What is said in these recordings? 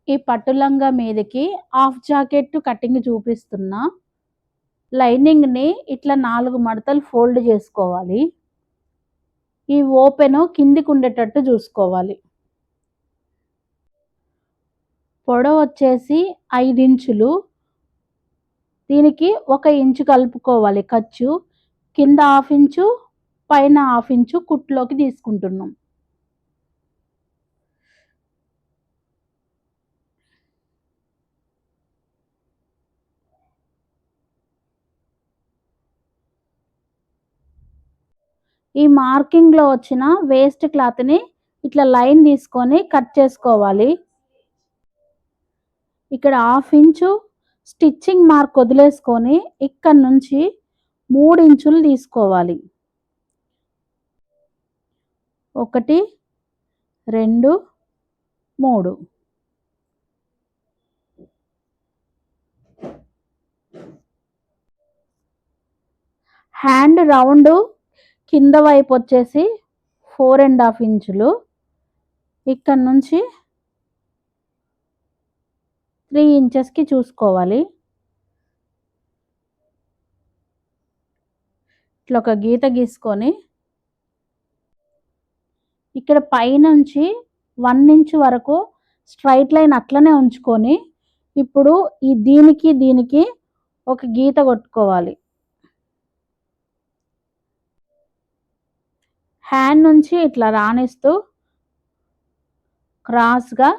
ఈ పట్టు లంగా మీదకి హాఫ్ జాకెట్ కటింగ్ చూపిస్తున్నా. లైనింగ్‌ని ఇట్లా 4 మడతలు ఫోల్డ్ చేసుకోవాలి. ఈ ఓపెను కిందికుండేటట్టు చూసుకోవాలి. పొడవొచ్చేసి 5 ఇంచులు. దీనికి 1 ఇంచు కలుపుకోవాలి ఖర్చు. కింద హాఫ్ ఇంచు, పైన హాఫ్ ఇంచు కుట్టులోకి తీసుకుంటున్నాం. ఈ మార్కింగ్‌లో వచ్చిన వేస్ట్ క్లాత్‌ని ఇట్లా లైన్ తీసుకొని కట్ చేసుకోవాలి. ఇక్కడ హాఫ్ ఇంచు స్టిచ్చింగ్ మార్క్ వదిలేసుకొని ఇక్కడి నుంచి 3 ఇంచులు తీసుకోవాలి. 1, 2, 3. హ్యాండ్ రౌండ్ కింద వైపు వచ్చేసి 4½ ఇంచులు. ఇక్కడ నుంచి 3 ఇంచెస్‌కి చూసుకోవాలి. ఇట్లా ఒక గీత గీసుకొని ఇక్కడ పైనుంచి 1 ఇంచ్ వరకు స్ట్రెయిట్ లైన్ అట్లనే ఉంచుకొని ఇప్పుడు దీనికి ఒక గీత కొట్టుకోవాలి. హ్యాండ్ నుంచి ఇట్లా రానిస్తూ క్రాస్‌గా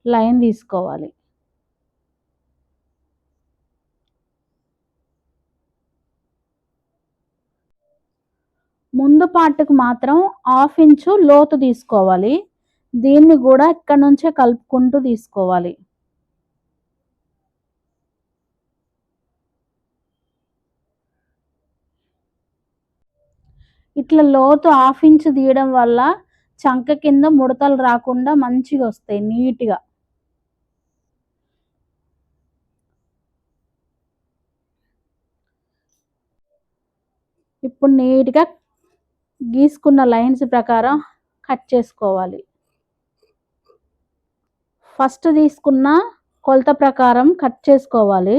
లైన్ తీసుకోవాలి. ముందు పార్ట్‌కి మాత్రం హాఫ్ ఇంచు లోతు తీసుకోవాలి. దీన్ని కూడా ఇక్కడ నుంచే కలుపుకుంటూ తీసుకోవాలి. ఇట్లా లోతు హాఫ్ ఇంచు తీయడం వల్ల చంక కింద ముడతలు రాకుండా మంచిగా వస్తాయి నీట్‌గా. ఇప్పుడు నీట్‌గా గీసుకున్న లైన్స్ ప్రకారం కట్ చేసుకోవాలి. ఫస్ట్ తీసుకున్న కొలత ప్రకారం కట్ చేసుకోవాలి.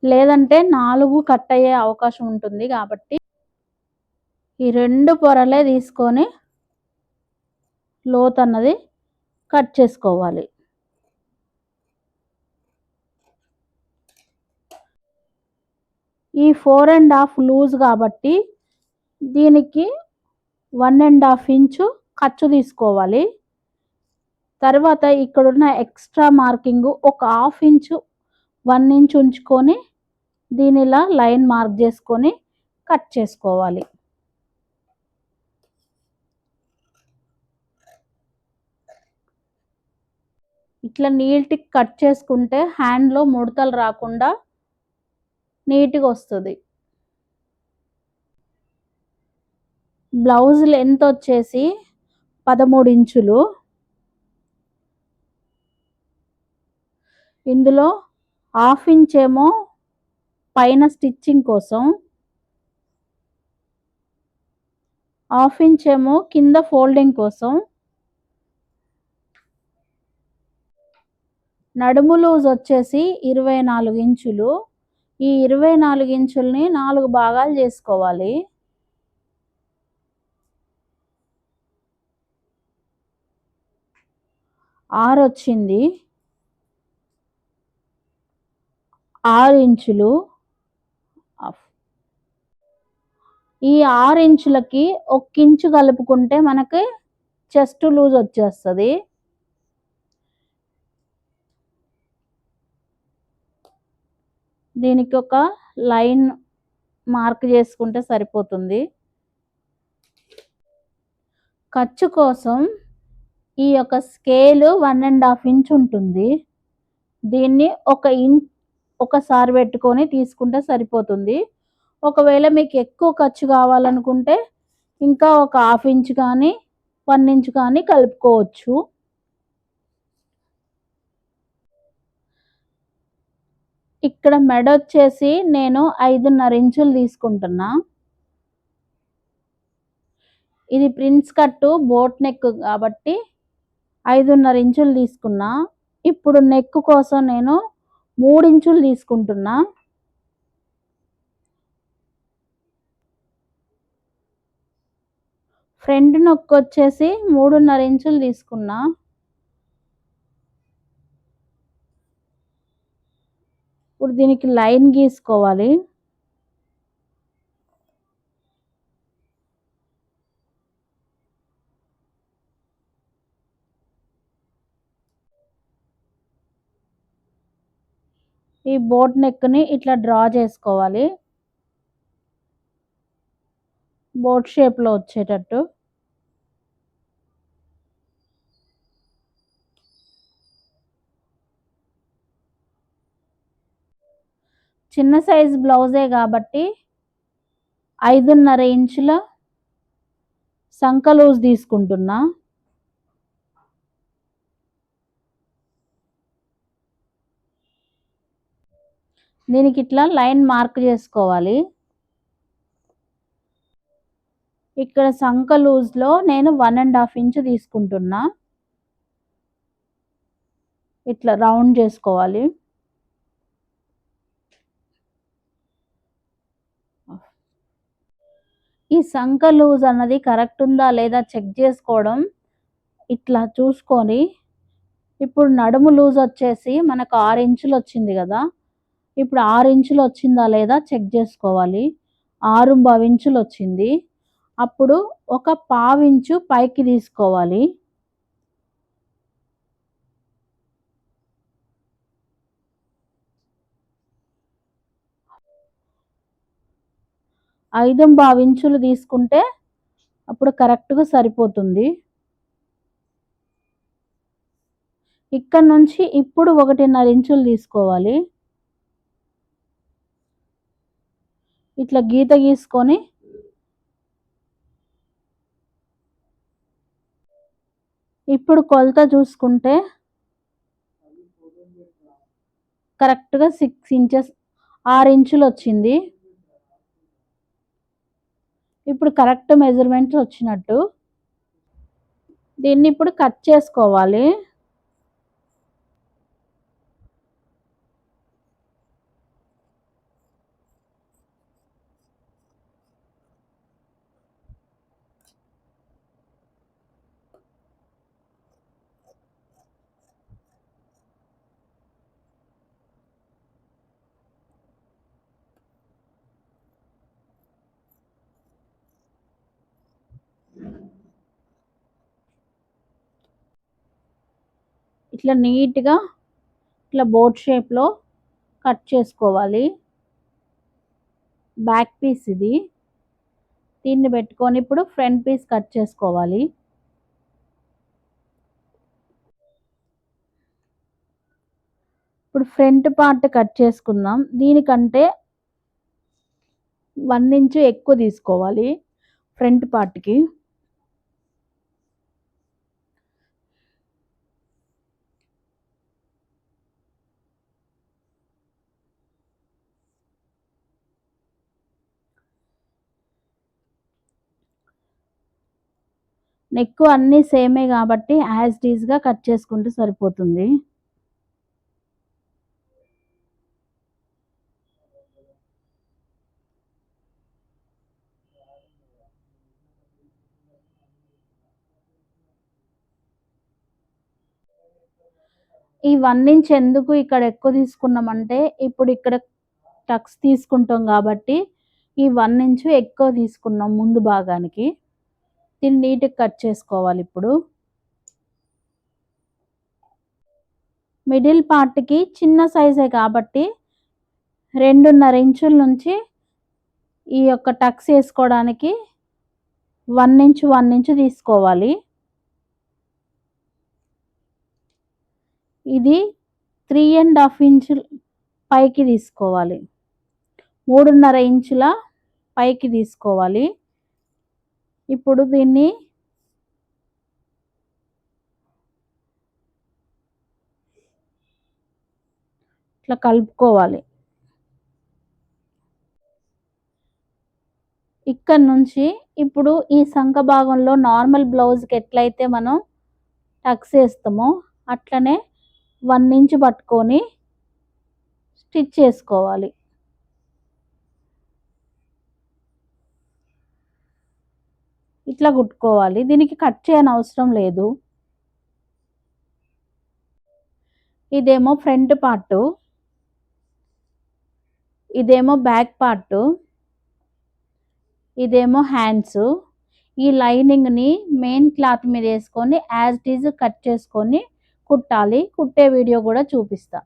లేదంటే 4 కట్ అయ్యే అవకాశం ఉంటుంది కాబట్టి ఈ 2 పొరలే తీసుకొని లోతు అన్నది కట్ చేసుకోవాలి. ఈ 4½ లూజ్ కాబట్టి దీనికి 1½ ఇంచు ఖర్చు తీసుకోవాలి. తర్వాత ఇక్కడున్న ఎక్స్ట్రా మార్కింగ్ ఒక హాఫ్ ఇంచు 1 ఇంచ్ ఉంచుకొని దీనిలా లైన్ మార్క్ చేసుకొని కట్ చేసుకోవాలి. ఇట్లా నీట్‌గా కట్ చేసుకుంటే హ్యాండ్‌లో ముడతలు రాకుండా నీట్‌గా వస్తది. బ్లౌజ్ లెంత్ వచ్చేసి 13 ఇంచులు. ఇందులో హాఫ్ ఇంచ్ ఏమో పైన స్టిచ్చింగ్ కోసం, హాఫ్ ఇంచ్ ఏమో కింద ఫోల్డింగ్ కోసం. నడుము లూజ్ వచ్చేసి 24 ఇంచులు. ఈ 24 ఇంచుల్ని 4 భాగాలు చేసుకోవాలి. వచ్చింది. 6 ఇంచులు. ఈ 6 ఇంచులకి 1 ఇంచు కలుపుకుంటే మనకి చెస్ట్ లూజ్ వచ్చేస్తది. దీనికి ఒక లైన్ మార్క్ చేసుకుంటే సరిపోతుంది. ఖర్చు కోసం ఈ యొక్క స్కేల్ 1½ ఇంచ్ ఉంటుంది. దీన్ని ఒకసారి పెట్టుకొని తీసుకుంటే సరిపోతుంది. ఒకవేళ మీకు ఎక్కువ ఖర్చు కావాలనుకుంటే ఇంకా ఒక హాఫ్ ఇంచ్ కానీ 1 ఇంచ్ కానీ కలుపుకోవచ్చు. ఇక్కడ మెడ వచ్చేసి నేను 5½ ఇంచులు తీసుకుంటున్నా. ఇది ప్రిన్స్ కట్ బోట్ నెక్ కాబట్టి 5.5 ఇంచులు తీసుకున్నా. ఇప్పుడు నెక్ కోసం నేను 3 ఇంచులు తీసుకుంటున్నా. ఫ్రంట్ నొక్కొచ్చేసి 3.5 ఇంచులు తీసుకున్నా. ఇప్పుడు దీనికి లైన్ గీసుకోవాలి. ఈ బోట్ నెక్‌ని ఇట్లా డ్రా చేసుకోవాలి. బోట్ షేప్‌లో వచ్చేటట్టు. చిన్న సైజ్ బ్లౌజే కాబట్టి 5.5 ఇంచుల సంక లూజ్ తీసుకుంటున్నా. దీనికి ఇట్లా లైన్ మార్క్ చేసుకోవాలి. ఇక్కడ సంక లూజ్‌లో నేను 1.5 ఇంచ్ తీసుకుంటున్నా. ఇట్లా రౌండ్ చేసుకోవాలి. ఈ సంక లూజ్ అన్నది కరెక్ట్ ఉందా లేదా చెక్ చేసుకోవడం ఇట్లా చూసుకొని, ఇప్పుడు నడుము లూజ్ వచ్చేసి మనకు 6 ఇంచులు వచ్చింది కదా! ఇప్పుడు 6 ఇంచులు వచ్చిందా లేదా చెక్ చేసుకోవాలి. 6.5 ఇంచులు వచ్చింది. అప్పుడు ఒక పావించు పైకి తీసుకోవాలి. ఐదుంబావు ఇంచులు తీసుకుంటే అప్పుడు కరెక్ట్‌గా సరిపోతుంది. ఇక్కడ నుంచి ఇప్పుడు 1.5 ఇంచులు తీసుకోవాలి. ఇట్లా గీత గీసుకొని ఇప్పుడు కొలత చూసుకుంటే కరెక్ట్‌గా 6 ఇంచెస్ 6 ఇంచులు వచ్చింది. ఇప్పుడు కరెక్ట్ మెజర్‌మెంట్స్ వచ్చినట్టు. దీన్ని ఇప్పుడు కట్ చేసుకోవాలి. ఇట్లా నీట్‌గా ఇట్లా బోట్ షేప్‌లో కట్ చేసుకోవాలి. బ్యాక్ పీస్ ఇది. దీన్ని పెట్టుకొని ఇప్పుడు ఫ్రంట్ పీస్ కట్ చేసుకోవాలి. ఇప్పుడు ఫ్రంట్ పార్ట్ కట్ చేసుకుందాం. దీనికంటే 1 ఇంచు ఎక్కువ తీసుకోవాలి ఫ్రంట్ పార్ట్‌కి. నెక్ అన్నీ సేమే కాబట్టి యాజ్ ఇట్ ఈస్‌గా కట్ చేసుకుంటే సరిపోతుంది. ఈ 1 ఇంచ్ ఎందుకు ఇక్కడ ఎక్కువ తీసుకున్నామంటే, ఇప్పుడు ఇక్కడ టక్స్ తీసుకుంటాం కాబట్టి, ఈ 1 ఇంచు ఎక్కువ తీసుకున్నాం ముందు భాగానికి. దీన్ని నీట్‌గా కట్ చేసుకోవాలిప్పుడు. మిడిల్ పార్ట్‌కి చిన్న సైజే కాబట్టి 2.5 ఇంచుల నుంచి ఈ యొక్క టక్స్ ఏసుకోవడానికి 1 ఇంచు, 1 ఇంచు తీసుకోవాలి. ఇది 3.5 ఇంచులు పైకి తీసుకోవాలి. 3.5 ఇంచుల పైకి తీసుకోవాలి. ఇప్పుడు దీన్ని ఇట్లా కలుపుకోవాలి. ఇక్కడి నుంచి ఇప్పుడు ఈ సంక భాగంలో నార్మల్ బ్లౌజ్‌కి ఎట్లయితే మనం టక్స్ వేస్తామో అట్లనే 1 ఇంచ్ పట్టుకొని స్టిచ్ చేసుకోవాలి. ఇట్లా కుట్టుకోవాలి. దీనికి కట్ చేయని అవసరం లేదు. ఇదేమో ఫ్రంట్ పార్టు, ఇదేమో బ్యాక్ పార్టు, ఇదేమో హ్యాండ్స్. ఈ లైనింగ్ని మెయిన్ క్లాత్ మీద వేసుకొని యాజ్ ఇట్ ఈజ్ కట్ చేసుకొని కుట్టాలి. కుట్టే వీడియో కూడా చూపిస్తా.